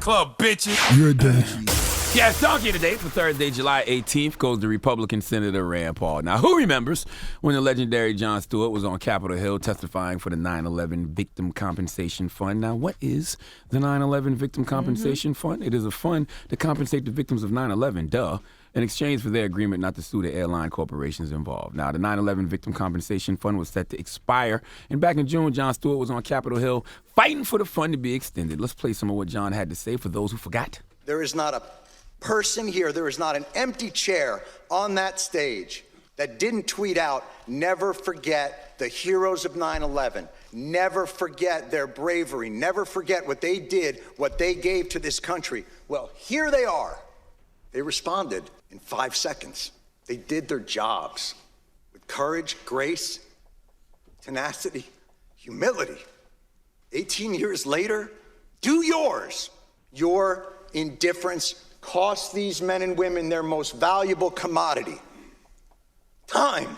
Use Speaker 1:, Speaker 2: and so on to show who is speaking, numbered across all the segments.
Speaker 1: Club, bitches.
Speaker 2: You're a donkey.
Speaker 1: Yes, donkey today for Thursday, July 18th goes to Republican Senator Rand Paul. Now, who remembers when the legendary Jon Stewart was on Capitol Hill testifying for the 9/11 Victim Compensation Fund? Now, what is the 9/11 Victim Compensation Fund? It is a fund to compensate the victims of 9/11, in exchange for their agreement not to sue the airline corporations involved. Now, the 9/11 Victim Compensation Fund was set to expire, and back in June, Jon Stewart was on Capitol Hill fighting for the fund to be extended. Let's play some of what Jon had to say for those who forgot.
Speaker 3: There is not a person here, there is not an empty chair on that stage that didn't tweet out, "Never forget the heroes of 9/11. Never forget their bravery. Never forget what they did, what they gave to this country." Well, here they are. They responded in 5 seconds. They did their jobs with courage, grace, tenacity, humility. 18 years later, do yours. Your indifference cost these men and women their most valuable commodity, time.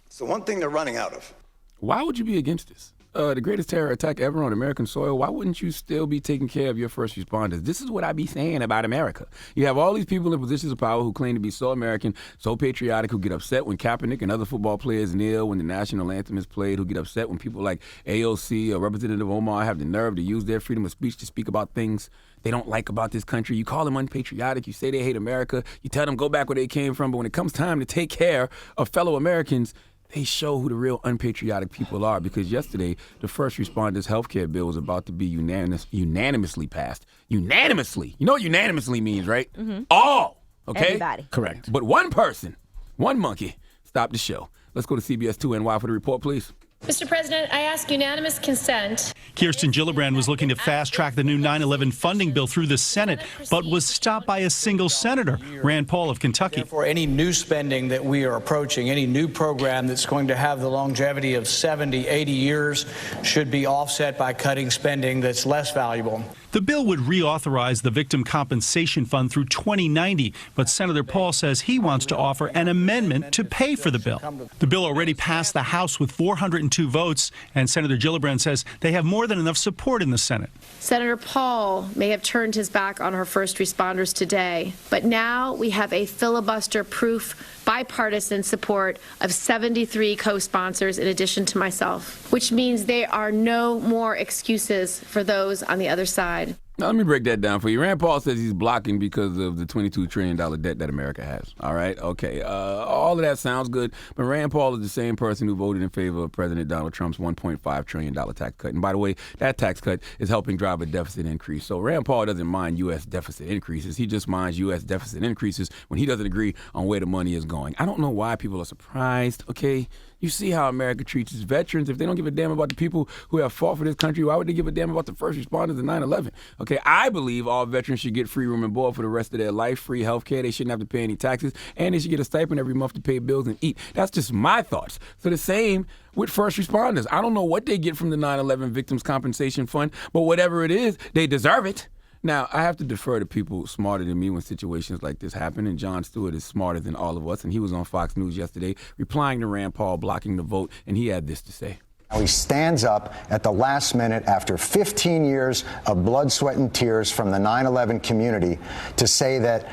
Speaker 3: It's the one thing they're running out of.
Speaker 1: Why would you be against this? The greatest terror attack ever on American soil, why wouldn't you still be taking care of your first responders? This is what I be saying about America. You have all these people in positions of power who claim to be so American, so patriotic, who get upset when Kaepernick and other football players kneel when the national anthem is played, who get upset when people like AOC or Representative Omar have the nerve to use their freedom of speech to speak about things they don't like about this country. You call them unpatriotic. You say they hate America. You tell them go back where they came from. But when it comes time to take care of fellow Americans, they show who the real unpatriotic people are, because yesterday the first responders health care bill was about to be unanimously passed. Unanimously. You know what unanimously means, right? Mm-hmm. All. Okay?
Speaker 4: Everybody.
Speaker 1: Correct. But one person, one monkey, stopped the show. Let's go to CBS 2 NY for the report, please.
Speaker 5: Mr. President, I ask unanimous consent.
Speaker 6: Kirsten Gillibrand was looking to fast-track the new 9/11 funding bill through the Senate, but was stopped by a single senator, Rand Paul of Kentucky.
Speaker 7: For any new spending that we are approaching, any new program that's going to have the longevity of 70, 80 years should be offset by cutting spending that's less valuable.
Speaker 6: The bill would reauthorize the Victim Compensation Fund through 2090, but Senator Paul says he wants to offer an amendment to pay for the bill. The bill already passed the House with 402 votes, and Senator Gillibrand says they have more than enough support in the Senate.
Speaker 5: Senator Paul may have turned his back on our first responders today, but now we have a filibuster-proof bipartisan support of 73 co-sponsors in addition to myself, which means there are no more excuses for those on the other side.
Speaker 1: Now, let me break that down for you. Rand Paul says he's blocking because of the $22 trillion debt that America has. All right? Okay. All of that sounds good, but Rand Paul is the same person who voted in favor of President Donald Trump's $1.5 trillion tax cut. And by the way, that tax cut is helping drive a deficit increase. So Rand Paul doesn't mind U.S. deficit increases. He just minds U.S. deficit increases when he doesn't agree on where the money is going. I don't know why people are surprised, okay? You see how America treats its veterans. If they don't give a damn about the people who have fought for this country, why would they give a damn about the first responders in 9/11? Okay, I believe all veterans should get free room and board for the rest of their life, free health care. They shouldn't have to pay any taxes, and they should get a stipend every month to pay bills and eat. That's just my thoughts. So the same with first responders. I don't know what they get from the 9/11 Victims Compensation Fund, but whatever it is, they deserve it. Now, I have to defer to people smarter than me when situations like this happen, and Jon Stewart is smarter than all of us, and he was on Fox News yesterday replying to Rand Paul blocking the vote, and he had this to say.
Speaker 8: He stands up at the last minute after 15 years of blood, sweat, and tears from the 9/11 community to say that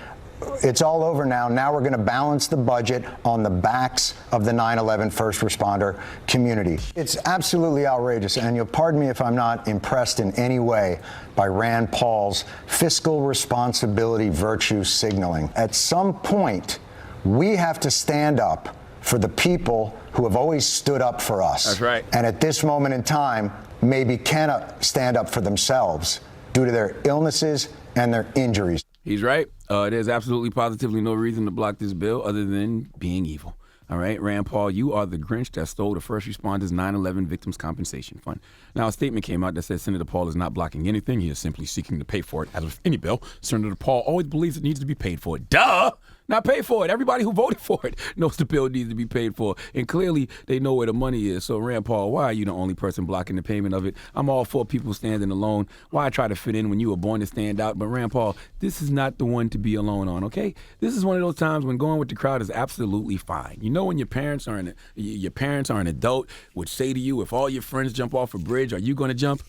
Speaker 8: it's all over now. Now we're going to balance the budget on the backs of the 9/11 first responder community. It's absolutely outrageous, and you'll pardon me if I'm not impressed in any way by Rand Paul's fiscal responsibility virtue signaling. At some point, we have to stand up for the people who have always stood up for us.
Speaker 1: That's right.
Speaker 8: And at this moment in time, maybe cannot stand up for themselves due to their illnesses and their injuries.
Speaker 1: He's right. There's absolutely positively no reason to block this bill other than being evil. All right, Rand Paul, you are the Grinch that stole the first responders' 9/11 Victims Compensation Fund. Now, a statement came out that says Senator Paul is not blocking anything. He is simply seeking to pay for it. As with any bill, Senator Paul always believes it needs to be paid for. Duh! Not pay for it. Everybody who voted for it knows the bill needs to be paid for. And clearly, they know where the money is. So, Rand Paul, why are you the only person blocking the payment of it? I'm all for people standing alone. Why try to fit in when you were born to stand out? But, Rand Paul, this is not the one to be alone on, okay? This is one of those times when going with the crowd is absolutely fine. You know when your parents are an adult, would say to you, if all your friends jump off a bridge, are you going to jump?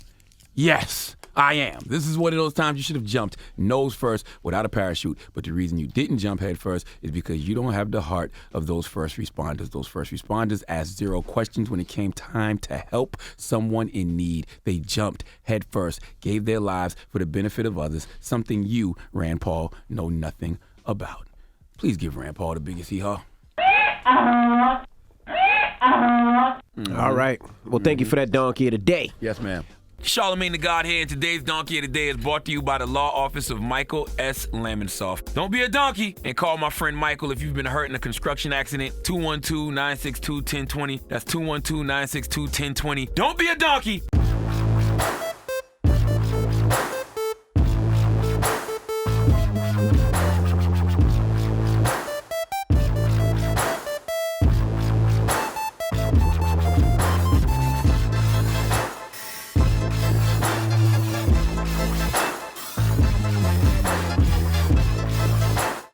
Speaker 1: Yes. I am. This is one of those times you should have jumped nose first without a parachute. But the reason you didn't jump head first is because you don't have the heart of those first responders. Those first responders asked zero questions when it came time to help someone in need. They jumped head first, gave their lives for the benefit of others, something you, Rand Paul, know nothing about. Please give Rand Paul the biggest hee-haw.
Speaker 2: All right. Well, thank you for that donkey of the day.
Speaker 1: Yes, ma'am.
Speaker 4: Charlamagne the God here, and today's Donkey of the Day is brought to you by the law office of Michael S. Lamonsoff. Don't be a donkey and call my friend Michael if you've been hurt in a construction accident. 212-962-1020. That's 212-962-1020. Don't be a donkey.